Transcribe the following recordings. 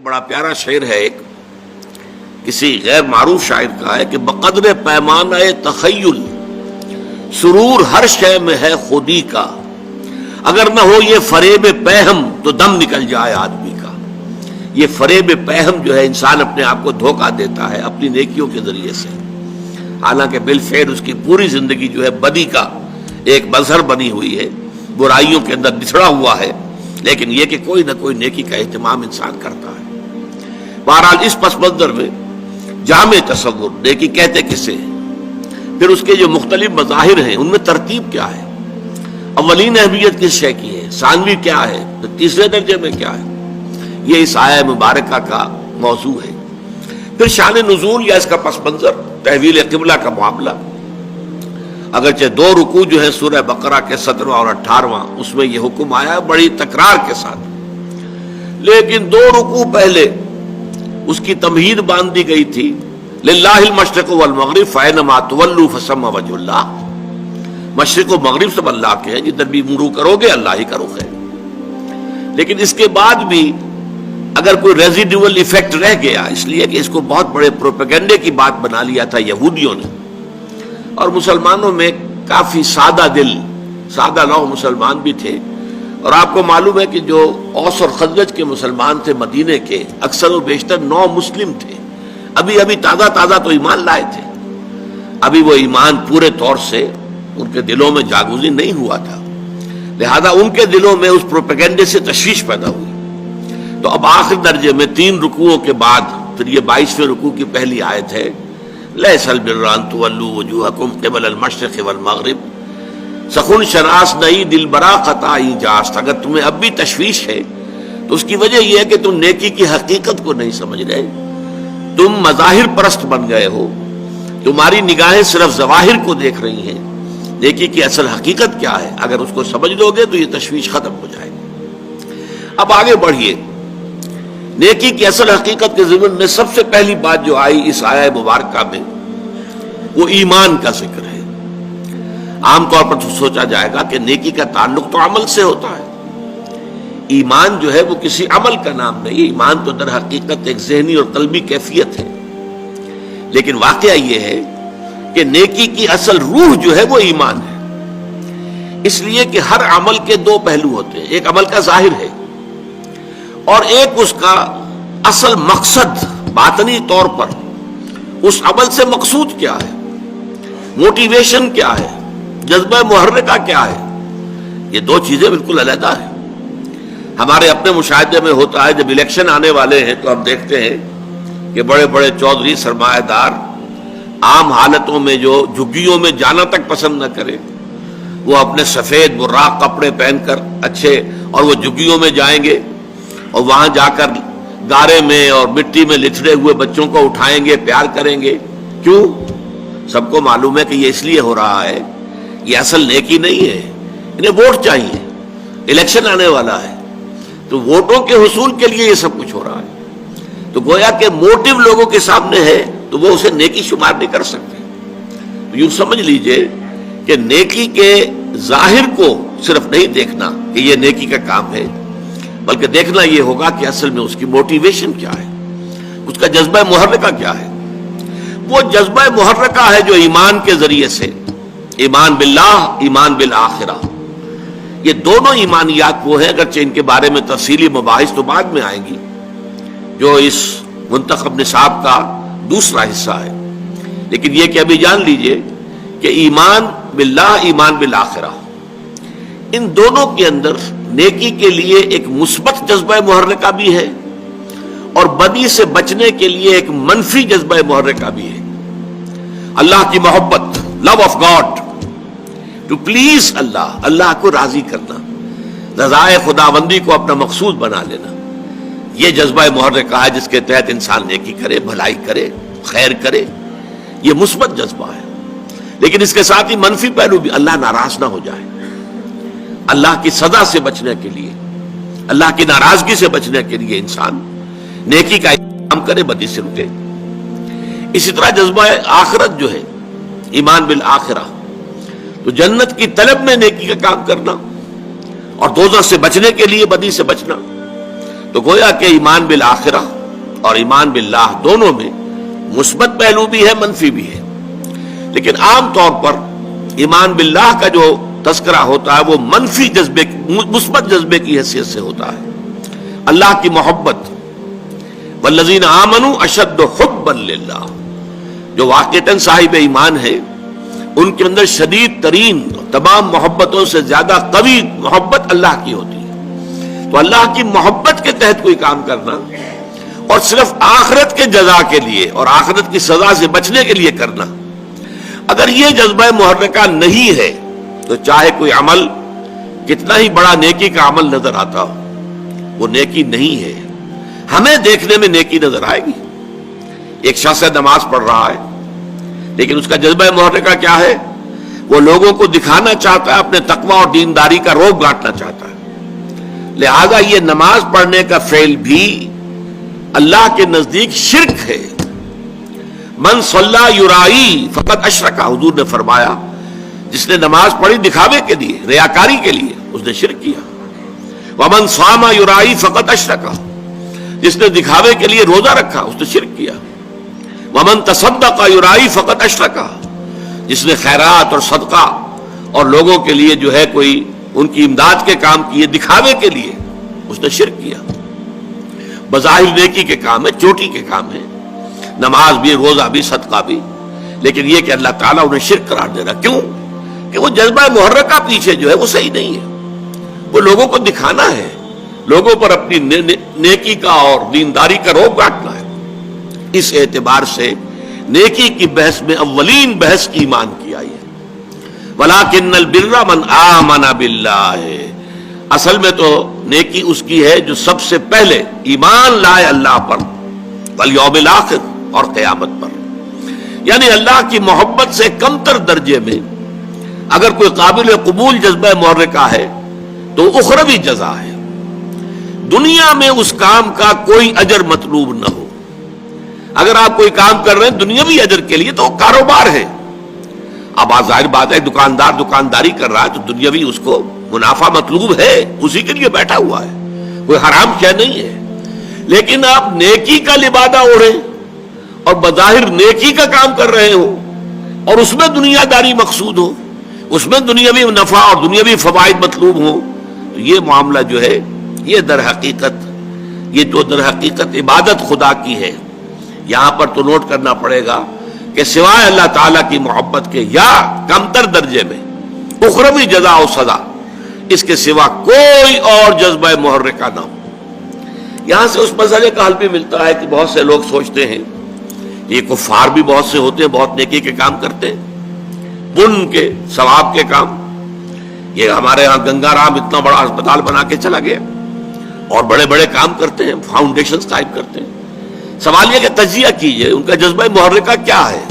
بڑا پیارا شعر ہے ایک کسی غیر معروف شاعر کا ہے کہ بقدر پیمانہ تخیل سرور ہر شے میں ہے خودی کا، اگر نہ ہو یہ فریب پہم تو دم نکل جائے آدمی کا۔ یہ فریب پہم جو ہے، انسان اپنے آپ کو دھوکہ دیتا ہے اپنی نیکیوں کے ذریعے سے، حالانکہ بالفعل اس کی پوری زندگی جو ہے بدی کا ایک مظہر بنی ہوئی ہے، برائیوں کے اندر بچھڑا ہوا ہے، لیکن یہ کہ کوئی نہ کوئی نیکی کا اہتمام انسان کرتا ہے۔ بہرحال اس پس منظر میں جامع تصور نیکی کہتے کسے ہیں، پھر اس کے جو مختلف مظاہر ہیں ان میں ترتیب کیا ہے، اولین اہمیت کس شے کی ہے، ثانوی کیا ہے، تیسرے درجے میں کیا ہے، یہ اس آیہ مبارکہ کا موضوع ہے۔ پھر شان نزول یا اس کا پس منظر، تحویل قبلہ کا معاملہ، اگرچہ 2 رکوع جو ہے سورہ بقرہ کے 17واں اور 18واں، اس میں یہ حکم آیا بڑی تکرار کے ساتھ، لیکن 2 رکوع پہلے اس کی تمہید باندھ دی گئی تھی، للہ المشرق والمغرب فینما تولوا فثم وجہ اللہ، مشرق و مغرب سب اللہ کے ہیں، جدھر بھی منہ کرو گے اللہ ہی کا رخ ہے۔ لیکن اس کے بعد بھی اگر کوئی ریزیڈیول ایفیکٹ رہ گیا، اس لیے کہ اس کو بہت بڑے پروپیگنڈے کی بات بنا لیا تھا یہودیوں نے، اور مسلمانوں میں کافی سادہ دل، سادہ لوح مسلمان بھی تھے، اور آپ کو معلوم ہے کہ جو اوس اور خزرج کے مسلمان تھے مدینے کے، اکثر و بیشتر نو مسلم تھے، ابھی تازہ تو ایمان لائے تھے، ابھی وہ ایمان پورے طور سے ان کے دلوں میں جاگوزی نہیں ہوا تھا، لہذا ان کے دلوں میں اس پروپیگنڈے سے تشویش پیدا ہوئی۔ تو اب آخر درجے میں 3 رکوعوں کے بعد پھر یہ 22ویں رکوع کی پہلی آیت ہے، لیس البر ان تولوا وجوہکم قبل المشرق والمغرب، سخن شناس نئی دل برا خطائی جاست، اگر تمہیں اب بھی تشویش ہے تو اس کی وجہ یہ ہے کہ تم نیکی کی حقیقت کو نہیں سمجھ رہے، تم مظاہر پرست بن گئے ہو، تمہاری نگاہیں صرف ظواہر کو دیکھ رہی ہیں، نیکی کی اصل حقیقت کیا ہے، اگر اس کو سمجھ لو گے تو یہ تشویش ختم ہو جائے گی۔ اب آگے بڑھیے، نیکی کی اصل حقیقت کے ضمن میں سب سے پہلی بات جو آئی اس آیہ مبارکہ میں وہ ایمان کا ذکر ہے۔ عام طور پر سوچا جائے گا کہ نیکی کا تعلق تو عمل سے ہوتا ہے، ایمان جو ہے وہ کسی عمل کا نام نہیں، ایمان تو در حقیقت ایک ذہنی اور قلبی کیفیت ہے، لیکن واقعہ یہ ہے کہ نیکی کی اصل روح جو ہے وہ ایمان ہے، اس لیے کہ ہر عمل کے 2 پہلو ہوتے ہیں، ایک عمل کا ظاہر ہے اور ایک اس کا اصل مقصد، باطنی طور پر اس عمل سے مقصود کیا ہے، موٹیویشن کیا ہے، جذبہ محرکہ کیا ہے، یہ 2 چیزیں بالکل علیحدہ ہیں۔ ہمارے اپنے مشاہدے میں ہوتا ہے، جب الیکشن آنے والے ہیں تو ہم دیکھتے ہیں کہ بڑے بڑے چودھری سرمایہ دار عام حالتوں میں جو جھگیوں میں جانا تک پسند نہ کرے، وہ اپنے سفید براق کپڑے پہن کر اچھے، اور وہ جھگیوں میں جائیں گے اور وہاں جا کر گارے میں اور مٹی میں لتھڑے ہوئے بچوں کو اٹھائیں گے، پیار کریں گے۔ کیوں؟ سب کو معلوم ہے کہ یہ اس لیے ہو رہا ہے، یہ اصل نیکی نہیں ہے، انہیں ووٹ چاہیے، الیکشن آنے والا ہے، تو ووٹوں کے حصول کے لیے یہ سب کچھ ہو رہا ہے۔ تو گویا کہ موٹیو لوگوں کے سامنے ہے تو وہ اسے نیکی شمار نہیں کر سکتے۔ تو یوں سمجھ لیجئے کہ نیکی کے ظاہر کو صرف نہیں دیکھنا کہ یہ نیکی کا کام ہے، بلکہ دیکھنا یہ ہوگا کہ اصل میں اس کی موٹیویشن کیا ہے، اس کا جذبہ محرکہ کیا ہے۔ وہ جذبہ محرکہ ہے جو ایمان کے ذریعے سے، ایمان باللہ، ایمان بالآخرہ، یہ دونوں ایمانیات وہ ہیں، اگرچہ ان کے بارے میں تفصیلی مباحث تو بعد میں آئیں گی، جو اس منتخب نصاب کا دوسرا حصہ ہے، لیکن یہ کہ ابھی جان لیجئے کہ ایمان باللہ، ایمان بالآخرہ، ان دونوں کے اندر نیکی کے لیے ایک مثبت جذبہ محرکہ بھی ہے اور بدی سے بچنے کے لیے ایک منفی جذبہ محرکہ بھی ہے۔ اللہ کی محبت، love of God, to please Allah, Allah کو راضی کرنا، رضائے خداوندی کو اپنا مقصود بنا لینا، یہ جذبہ محرکہ ہے جس کے تحت انسان نیکی کرے، بھلائی کرے، خیر کرے، یہ مثبت جذبہ ہے۔ لیکن اس کے ساتھ ہی منفی پہلو بھی، اللہ ناراض نہ ہو جائے، اللہ کی سزا سے بچنے کے لیے، اللہ کی ناراضگی سے بچنے کے لیے انسان نیکی کا کام کرے، بدی سے رکے۔ اسی طرح جذبہ آخرت جو ہے، ایمان بالآخرہ، تو جنت کی طلب میں نیکی کا کام کرنا اور دوزخ سے بچنے کے لیے بدی سے بچنا، تو گویا کہ ایمان بالآخرہ اور ایمان باللہ دونوں میں مثبت پہلو بھی ہے، منفی بھی ہے، لیکن عام طور پر ایمان باللہ کا جو تذکرہ ہوتا ہے وہ منفی جذبے، مثبت جذبے کی حیثیت سے ہوتا ہے۔ اللہ کی محبت، والذین آمنوا اشد حبا للہ، جو واقعتاً صاحب ایمان ہے ان کے اندر شدید ترین تمام محبتوں سے زیادہ قوی محبت اللہ کی ہوتی ہے۔ تو اللہ کی محبت کے تحت کوئی کام کرنا اور صرف آخرت کے جزا کے لیے اور آخرت کی سزا سے بچنے کے لیے کرنا، اگر یہ جذبہ محرکہ نہیں ہے تو چاہے کوئی عمل کتنا ہی بڑا نیکی کا عمل نظر آتا ہو، وہ نیکی نہیں ہے۔ ہمیں دیکھنے میں نیکی نظر آئے گی، ایک شخص نماز پڑھ رہا ہے لیکن اس کا جذبہ محرکہ کیا ہے؟ وہ لوگوں کو دکھانا چاہتا ہے، اپنے تقوی اور دینداری کا روب گانٹنا چاہتا ہے، لہذا یہ نماز پڑھنے کا فعل بھی اللہ کے نزدیک شرک ہے۔ من صلی یرائی فقط اشرک، حضور نے فرمایا جس نے نماز پڑھی دکھاوے کے لیے، ریاکاری کے لیے، اس نے شرک کیا۔ ومن صام یرائی فقط اشرک، جس نے دکھاوے کے لیے روزہ رکھا اس نے شرک کیا۔ ومن تصدق یرائی فقط اشرک، جس نے خیرات اور صدقہ اور لوگوں کے لیے جو ہے کوئی ان کی امداد کے کام کیے دکھاوے کے لیے، اس نے شرک کیا۔ بظاہر نیکی کے کام ہے، چوٹی کے کام ہے، نماز بھی، روزہ بھی، صدقہ بھی، لیکن یہ کہ اللہ تعالیٰ انہیں شرک قرار دے رہا۔ کیوں؟ کہ وہ جذبہ محرکہ پیچھے جو ہے وہ صحیح نہیں ہے، وہ لوگوں کو دکھانا ہے، لوگوں پر اپنی نیکی کا اور دینداری کا روب گانٹنا ہے۔ اس اعتبار سے نیکی کی بحث میں اولین بحث ایمان کی آئی ہے۔ وَلَٰكِنَّ الْبِرَّ مَنْ آمَنَ بِاللَّهِ، اصل میں تو نیکی اس کی ہے جو سب سے پہلے ایمان لائے اللہ پر، والیوم الآخر، اور قیامت پر۔ یعنی اللہ کی محبت سے کمتر درجے میں اگر کوئی قابل قبول جذبہ محرکہ ہے تو اخروی جزا ہے، دنیا میں اس کام کا کوئی اجر مطلوب نہ ہو۔ اگر آپ کوئی کام کر رہے ہیں دنیاوی اجر کے لیے تو کاروبار ہے، اب ظاہر بات ہے دکاندار دکانداری کر رہا ہے تو دنیاوی اس کو منافع مطلوب ہے، اسی کے لیے بیٹھا ہوا ہے، کوئی حرام شے نہیں ہے۔ لیکن آپ نیکی کا لبادہ اوڑھیں اور بظاہر نیکی کا کام کر رہے ہو اور اس میں دنیا داری مقصود ہو، اس میں دنیاوی نفع اور دنیاوی فوائد مطلوب ہو، تو یہ معاملہ جو ہے یہ در حقیقت عبادت خدا کی ہے۔ یہاں پر تو نوٹ کرنا پڑے گا کہ سوائے اللہ تعالیٰ کی محبت کے یا کمتر درجے میں اخروی جزا و سزا اس کے سوا کوئی اور جذبہ محرکہ نہ ہو۔ یہاں سے اس مسئلے کا حل بھی ملتا ہے کہ بہت سے لوگ سوچتے ہیں، یہ کفار بھی بہت سے ہوتے ہیں، بہت نیکی کے کام کرتے ہیں، پن کے ثواب کے کام۔ یہ ہمارے ہاں گنگا رام اتنا بڑا اسپتال بنا کے چلا گیا اور بڑے بڑے کام کرتے ہیں، فاؤنڈیشنز قائم کرتے ہیں۔ سوال یہ کہ تجزیہ کیجئے ان کا جذبہ محرکہ کیا ہے۔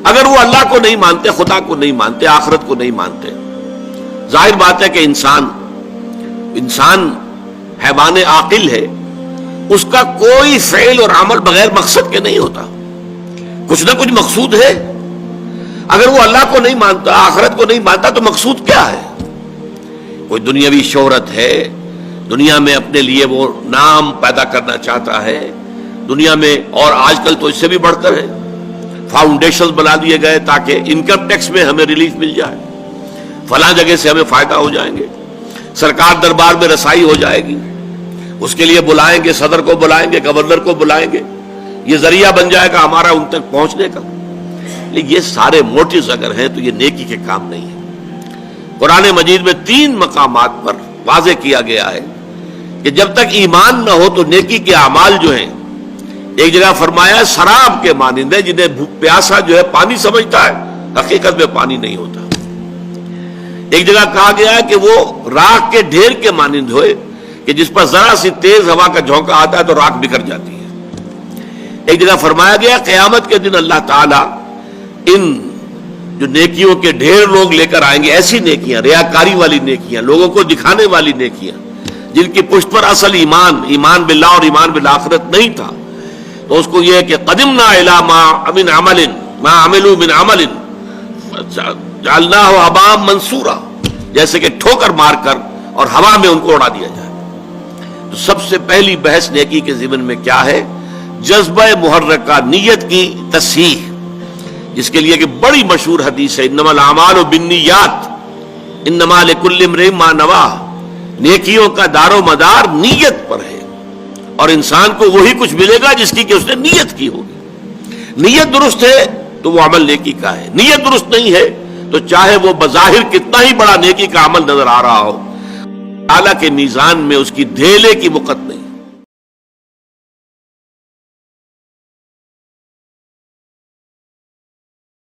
اگر وہ اللہ کو نہیں مانتے، خدا کو نہیں مانتے، آخرت کو نہیں مانتے، ظاہر بات ہے کہ انسان حیوان عاقل ہے، اس کا کوئی فعل اور عمل بغیر مقصد کے نہیں ہوتا، کچھ نہ کچھ مقصود ہے۔ اگر وہ اللہ کو نہیں مانتا، آخرت کو نہیں مانتا تو مقصود کیا ہے؟ کوئی دنیاوی شہرت ہے، دنیا میں اپنے لیے وہ نام پیدا کرنا چاہتا ہے دنیا میں، اور آج کل تو اس سے بھی بڑھ کر ہے، فاؤنڈیشنز بنا دیے گئے تاکہ انکم ٹیکس میں ہمیں ریلیف مل جائے، فلاں جگہ سے ہمیں فائدہ ہو جائیں گے، سرکار دربار میں رسائی ہو جائے گی، اس کے لیے بلائیں گے، صدر کو بلائیں گے، گورنر کو بلائیں گے، یہ ذریعہ بن جائے گا ہمارا ان تک پہنچنے کا۔ لیکن یہ سارے موٹیوز اگر ہیں تو یہ نیکی کے کام نہیں ہے۔ قرآن مجید میں 3 مقامات پر واضح کیا گیا ہے کہ جب تک ایمان نہ ہو تو نیکی کے اعمال جو ہیں، ایک جگہ فرمایا سراب کے مانند ہے، جنہیں پیاسا جو ہے پانی سمجھتا ہے، حقیقت میں پانی نہیں ہوتا۔ ایک جگہ کہا گیا ہے کہ وہ راکھ کے ڈھیر کے مانند ہوئے کہ جس پر ذرا سی تیز ہوا کا جھونکا آتا ہے تو راکھ بکھر جاتی ہے۔ ایک جگہ فرمایا گیا قیامت کے دن اللہ تعالیٰ ان جو نیکیوں کے ڈھیر لوگ لے کر آئیں گے، ایسی نیکیاں، ریاکاری والی نیکیاں، لوگوں کو دکھانے والی نیکیاں، جن کی پشت پر اصل ایمان باللہ اور ایمان بالآخرت نہیں تھا، تو اس کو یہ ہے کہ قدمنا الی ما عملوا من عمل جعلناہ ھباء منثورا، جیسے کہ ٹھوکر مار کر اور ہوا میں ان کو اڑا دیا جائے۔ تو سب سے پہلی بحث نیکی کے ضمن میں کیا ہے؟ جذبہ محرکہ، نیت کی تصحیح، جس کے لیے کہ بڑی مشہور حدیث ہے انما الاعمال بالنیات انما لکل امرئ ما نویٰ، نیکیوں کا دار و مدار نیت پر ہے، اور انسان کو وہی کچھ ملے گا جس کی کہ اس نے نیت کی ہوگی۔ نیت درست ہے تو وہ عمل نیکی کا ہے، نیت درست نہیں ہے تو چاہے وہ بظاہر کتنا ہی بڑا نیکی کا عمل نظر آ رہا ہو، اعلیٰ کے میزان میں اس کی دھیلے کی وقت نہیں۔